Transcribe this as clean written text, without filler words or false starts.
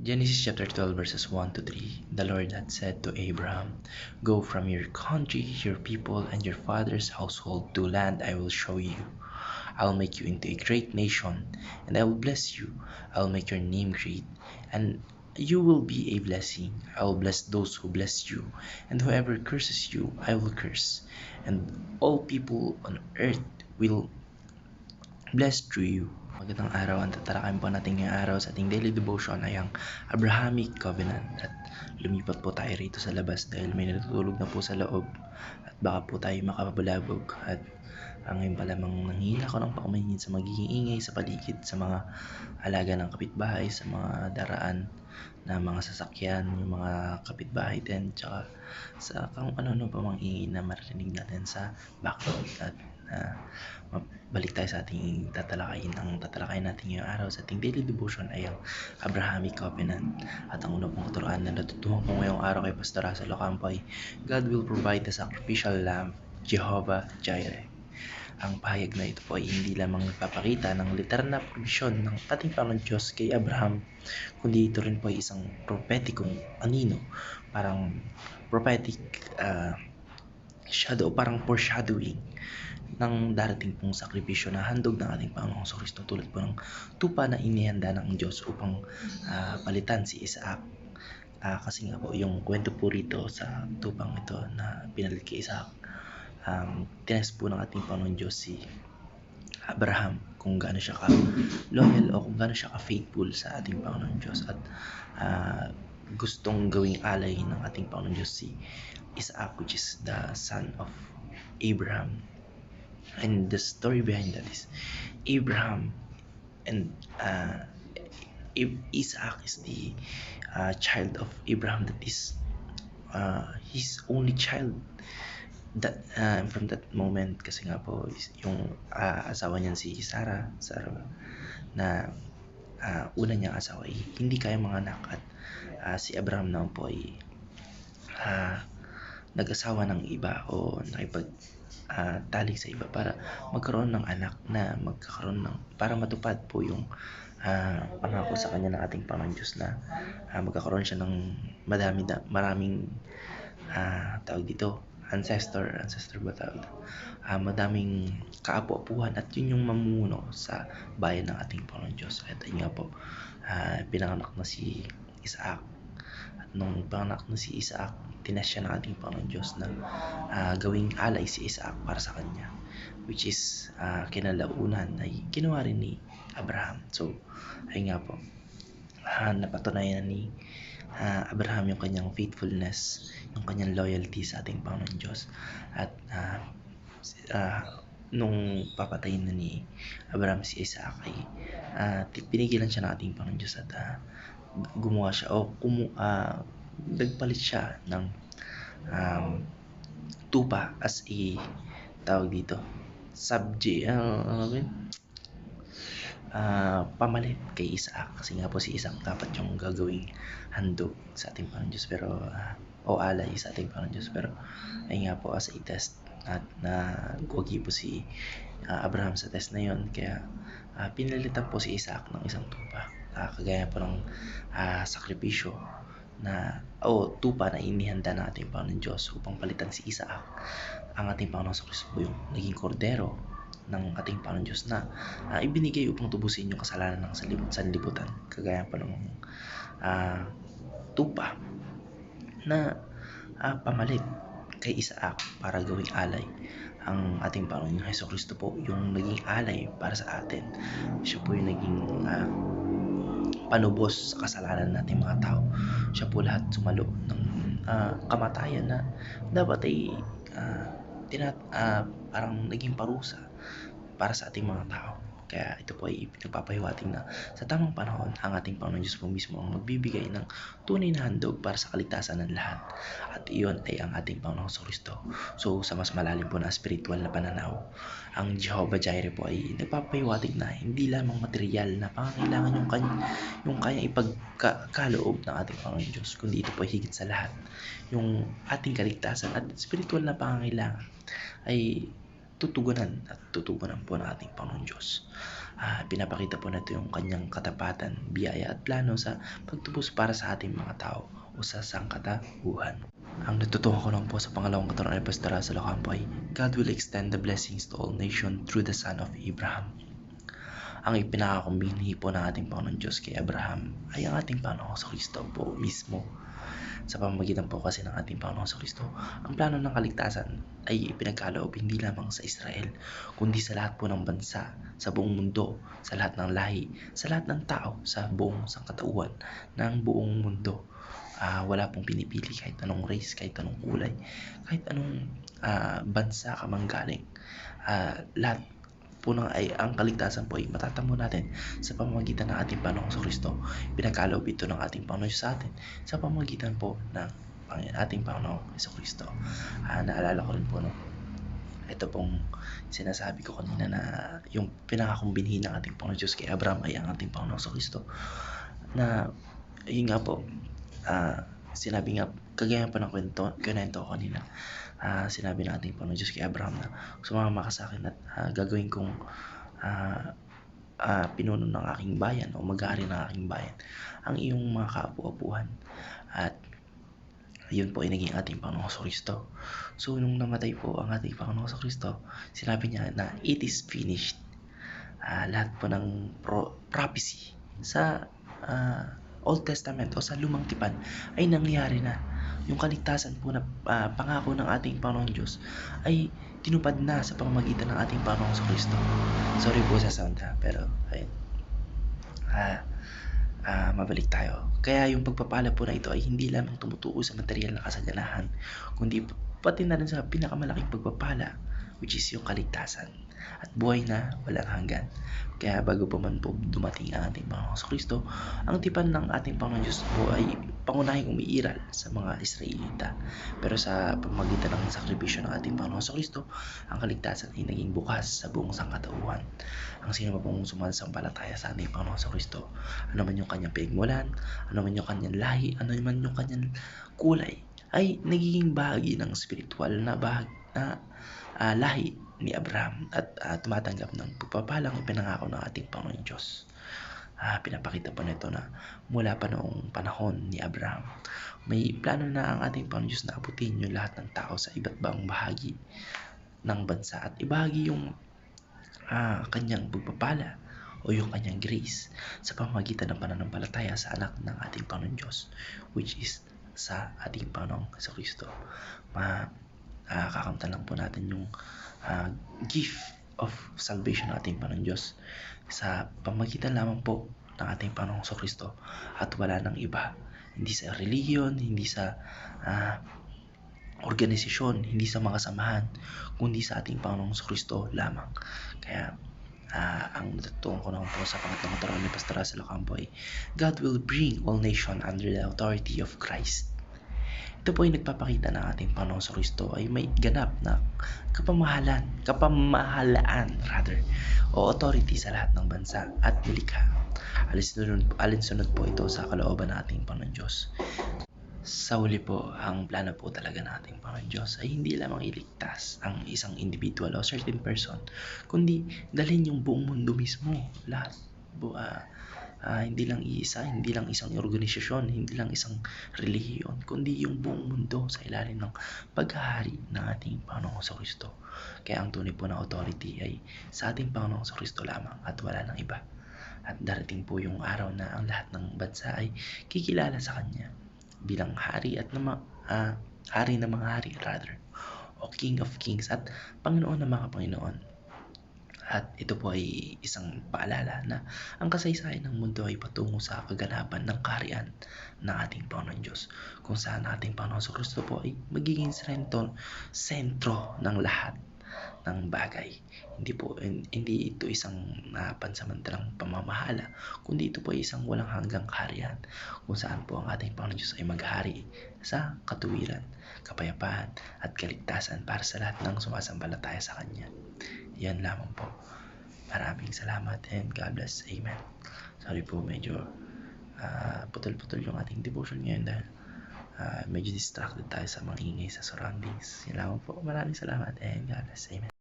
Genesis chapter 12 verses 1 to 3. The Lord had said to Abraham, "Go from your country, your people, and your father's household to land I will show you. I'll make you into a great nation, and I will bless you. I'll make your name great, and you will be a blessing. I will bless those who bless you, and whoever curses you, I will curse. And all people on earth will bless through you." Magandang araw. Ang tatalakayin po natin ngayong araw sa ating daily devotion ay ang Abrahamic Covenant. At lumipat po tayo rito sa labas dahil may natutulog na po sa loob at baka po tayo makapabulabog. At ngayon pa lamang nanghihila ko ng paumanhin sa magiging ingay sa paligid, sa mga alaga ng kapitbahay, sa mga daraan na mga sasakyan, yung mga kapitbahay din, tsaka sa kung ano-ano pa mang ingay na marinig natin sa background. At balik tayo sa ating tatalakayin. Ang tatalakayin natin ngayong araw sa ating daily devotion ay ang Abrahamic Covenant. At ang unang pong turuan na natutuhan ko ngayong araw kay Pastor Russell Ocampo ay God will provide the sacrificial lamb, Jehovah Jireh. Ang pahayag na ito po ay hindi lamang nagpapakita ng literal na provisyon ng ating Panginoon Diyos kay Abraham, kundi ito rin po ay isang propheticong anino, parang prophetic shadow, parang foreshadowing ng darating pong sakripisyo na handog ng ating Panginoong Kristo, tulad po ng tupa na inihanda ng Diyos upang palitan si Isaac. Kasi nga po yung kwento po rito sa tupang ito na pinalit kay Isaac, tinest po ng ating Panginoon Diyos si Abraham kung gaano siya ka-loyal o kung gaano siya ka-faithful sa ating Panginoon Diyos, at gustong gawing alay ng ating Panginoon Diyos si Isaac, which is the son of Abraham. And the story behind that is Abraham and Isaac is the child of Abraham, that is his only child. That from that moment, kasi nga po yung asawa niyan si Sarah na una niyang asawa ay hindi kaya manganak, at si Abraham naman po ay nag-asawa ng iba o talik sa iba para magkaroon ng anak na para matupad po yung pangako sa kanya ng ating Panginoon Diyos na magkakaroon siya ng maraming tawag dito, ancestor ba tawag dito, madaming kaapu-apuhan, at yun yung mamumuno sa bayan ng ating Panginoon Diyos. At yun nga po, pinanganak na si Isaac. At nung panganak na si Isaac, tinest siya ng ating Panginoon Diyos na gawing alay si Isaac para sa kanya, which is kinalaunan ay ginawa rin ni Abraham. So ayun nga po, napatunayan ni Abraham yung kanyang faithfulness, yung kanyang loyalty sa ating Panginoon Diyos. At nung papatayin na ni Abraham si Isaac ay pinigilan siya ng ating Panginoon Diyos, at gumawa siya o nagpalit siya ng tupa as a tawag dito pamalit kay Isaac, kasi nga po si Isaac dapat yung gagawing handog sa ating Panginoon Diyos, pero o alay sa ating Panginoon Diyos, pero ay nga po as a test, at nagwagi po si Abraham sa test na yon, kaya pinalitan po si Isaac ng isang tupa, kagaya po ng sakripisyo na tupa na inihanda ng ating Panginoon Diyos upang palitan si Isaac. Ang ating Panginoon Kristo po yung naging kordero ng ating Panginoon Diyos na ibinigay upang tubusin yung kasalanan ng sanlibutan, kagaya pa ng tupa na pamalit kay Isaac para gawing alay. Ang ating Panginoon Hesus Kristo po yung naging alay para sa atin. Siya po yung naging panubos sa kasalanan nating mga tao. Siya po lahat sumalo ng kamatayan na dapat ay parang naging parusa para sa ating mga tao. Kaya ito po ay nagpapahiwatig na sa tamang panahon, ang ating Panginoon Diyos po mismo ang magbibigay ng tunay na handog para sa kaligtasan ng lahat. At iyon ay ang ating Panginoong Kristo. So sa mas malalim po na spiritual na pananaw, ang Jehovah Jireh po ay nagpapahiwatig na hindi lamang material na pangangailangan yung kanyang ipagkaloob ng ating Panginoon Diyos, kundi ito po ay higit sa lahat. Yung ating kaligtasan at spiritual na pangangailangan ay tutugunan po ng ating Panginoon Diyos. Pinapakita po natin yung kanyang katapatan, biyaya at plano sa pagtubos para sa ating mga tao o sa sangkatauhan. Ang natutuhan ko lang po sa pangalawang katarungan ni Pastor Russell Ocampo ay God will extend the blessings to all nations through the son of Abraham. Ang ipinakakong binhi po ng ating Panginoon Diyos kay Abraham ay ang ating Panginoong Kristo po mismo. Sa pamamagitan po kasi ng ating Panginoong Kristo, ang plano ng kaligtasan ay ipinagkaloob hindi lamang sa Israel, kundi sa lahat po ng bansa, sa buong mundo, sa lahat ng lahi, sa lahat ng tao, sa buong sangkatauhan ng buong mundo. Wala pong pinipili kahit anong race, kahit anong kulay, kahit anong bansa ka manggaling. Lahat po ay ang kaligtasan po ay matatamo natin sa pamamagitan ng ating Panginoong Kristo. Pinagkaloob ito ng ating Panginoon sa atin sa pamamagitan po ng ating Panginoong Kristo. Naalala ko rin po ito pong sinasabi ko kanina na yung pinakakong binhi ng ating Panginoon Diyos kay Abraham ay ang ating Panginoong Kristo. Na yun nga po, sinabi nga, kagaya pa ng kwento ko kanina, sinabi ng ating Panginoon Diyos kay Abraham na sumama ka sa akin at gagawin kong pinuno ng aking bayan o mag-aari ng aking bayan ang iyong mga kaapu-apuhan. At yun po ay naging ating Panginoong Kristo. So nung namatay po ang ating Panginoong Kristo, sinabi niya na it is finished. Lahat po ng prophecy sa Old Testament o sa Lumang Tipan ay nangyari na. Yung kaligtasan po na pangako ng ating Panginoong Diyos ay tinupad na sa pamamagitan ng ating Panginoong Kristo. Sorry po sa sound pero ayun. Mabalik tayo. Kaya yung pagpapala po na ito ay hindi lamang tumutuo sa material na kasaganahan, kundi pati na rin sa pinakamalaking pagpapala, which is yung kaligtasan at buhay na walang hanggan. Kaya bago pa man po dumating ang ating Panginoong Kristo, ang tipan ng ating Panginoong Diyos po ay pangunahing umiiral sa mga Israelita. Pero sa pamamagitan ng sakripisyo ng ating Panginoong Kristo, ang kaligtasan ay naging bukas sa buong sangkatauhan. Ang sino pa pong sumasampalataya sa ating Panginoong Kristo, ano man yung kanyang pinagmulan, ano man yung kanyang lahi, ano man yung kanyang kulay, ay nagiging bahagi ng spiritual na lahi ni Abraham at tumatanggap ng pagpapalang ipinangako ng ating Panginoon Diyos. Pinapakita po nito na mula pa noong panahon ni Abraham, may plano na ang ating Panginoon Diyos na abutin yung lahat ng tao sa iba't ibang bahagi ng bansa at ibahagi yung kanyang pagpapala o yung kanyang grace sa pamamagitan ng pananampalataya sa anak ng ating Panginoon Diyos, which is sa ating Panginoong Kristo. Kakamtan lang po natin yung gift of salvation ng ating Panginoon Diyos sa pamamagitan lamang po ng ating Panginoong Kristo at wala nang iba. Hindi sa religion, hindi sa organisasyon, hindi sa mga samahan, kundi sa ating Panginoong Kristo lamang. Kaya ang natutunan ko naman po sa pangatlong katarungan ni Pastor Russell Ocampo ay God will bring all nations under the authority of Christ. Ito po ay nagpapakita na ating Panginoong Kristo ay may ganap na kapamahalaan o authority sa lahat ng bansa at nilikha. Alinsunod po ito sa kalooban ng ating Panginoon Diyos. Sa huli po, ang plano po talaga ng ating Panginoon Diyos ay hindi lamang iligtas ang isang individual o certain person, kundi dalhin yung buong mundo mismo, lahat. Hindi lang isang organisasyon, hindi lang isang relihiyon, kundi yung buong mundo sa ilalim ng paghahari ng ating Panginoong Kristo. Kaya ang tunay po na authority ay sa ating Panginoong Kristo lamang at wala nang iba. At darating po yung araw na ang lahat ng bansa ay kikilala sa Kanya bilang hari at hari ng mga hari o King of Kings at Panginoon ng mga Panginoon. At ito po ay isang paalala na ang kasaysayan ng mundo ay patungo sa kaganapan ng kaharian ng ating Panginoon Diyos, kung saan ating Panginoon Kristo po ay magiging sentro ng lahat ng bagay. Hindi ito isang pansamantalang pamamahala, kundi ito po ay isang walang hanggang kaharian, kung saan po ang ating Panginoon Diyos ay maghari sa katuwiran, kapayapaan at kaligtasan para sa lahat ng sumasampalataya sa Kanya. Yan lamang po. Maraming salamat and God bless. Amen. Sorry po, medyo putol-putol yung ating devotion ngayon dahil medyo distracted tayo sa mga ingay sa surroundings. Yan lamang po. Maraming salamat and God bless. Amen.